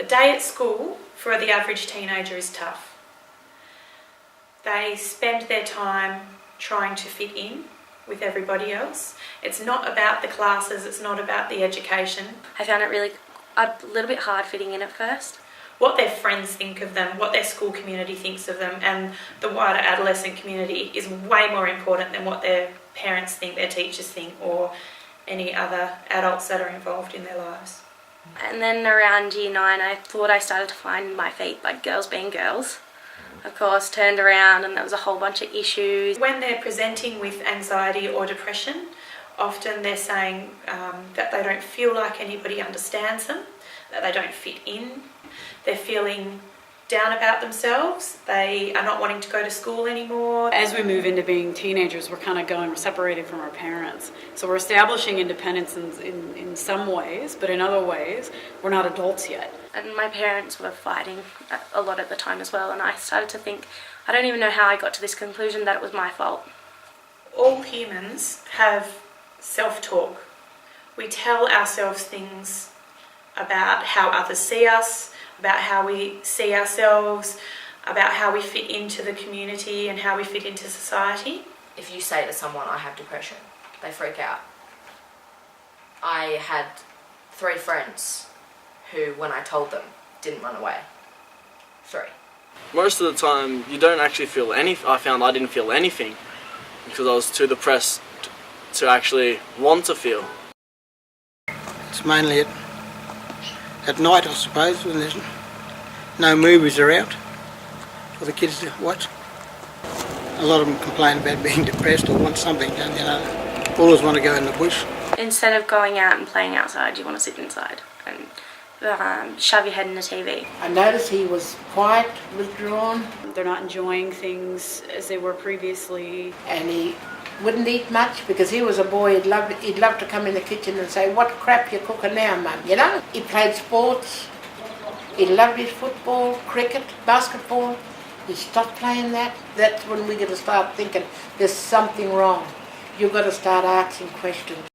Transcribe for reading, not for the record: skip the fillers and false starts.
A day at school for the average teenager is tough. They spend their time trying to fit in with everybody else. It's not about the classes, it's not about the education. I found it really a little bit hard fitting in at first. What their friends think of them, what their school community thinks of them, and the wider adolescent community is way more important than what their parents think, their teachers think, or any other adults that are involved in their lives. And then around year 9 I thought I started to find my feet, like girls being girls. Of course, turned around and there was a whole bunch of issues. When they're presenting with anxiety or depression, often they're saying that they don't feel like anybody understands them, that they don't fit in. They're feeling down about themselves. They are not wanting to go to school anymore. As we move into being teenagers, we're kind of going separated from our parents. So we're establishing independence in some ways, but in other ways, we're not adults yet. And my parents were fighting a lot at the time as well, and I started to think, I don't even know how I got to this conclusion that it was my fault. All humans have self-talk. We tell ourselves things about how others see us, about how we see ourselves, about how we fit into the community and how we fit into society. If you say to someone, I have depression, they freak out. I had 3 friends who, when I told them, didn't run away. 3. Most of the time, you don't actually feel anything. I found I didn't feel anything because I was too depressed to actually want to feel. It's mainly at night, I suppose, when there's no movies are out for the kids to watch. A lot of them complain about being depressed or want something done, you know. Always want to go in the bush. Instead of going out and playing outside, you want to sit inside and shove your head in the TV. I noticed he was quiet, withdrawn. They're not enjoying things as they were previously. And he wouldn't eat much because he was a boy. He'd love to come in the kitchen and say, "What crap you cooking now, Mum?" You know. He played sports. He loved his football, cricket, basketball. He stopped playing that. That's when we got to start thinking there's something wrong. You've got to start asking questions.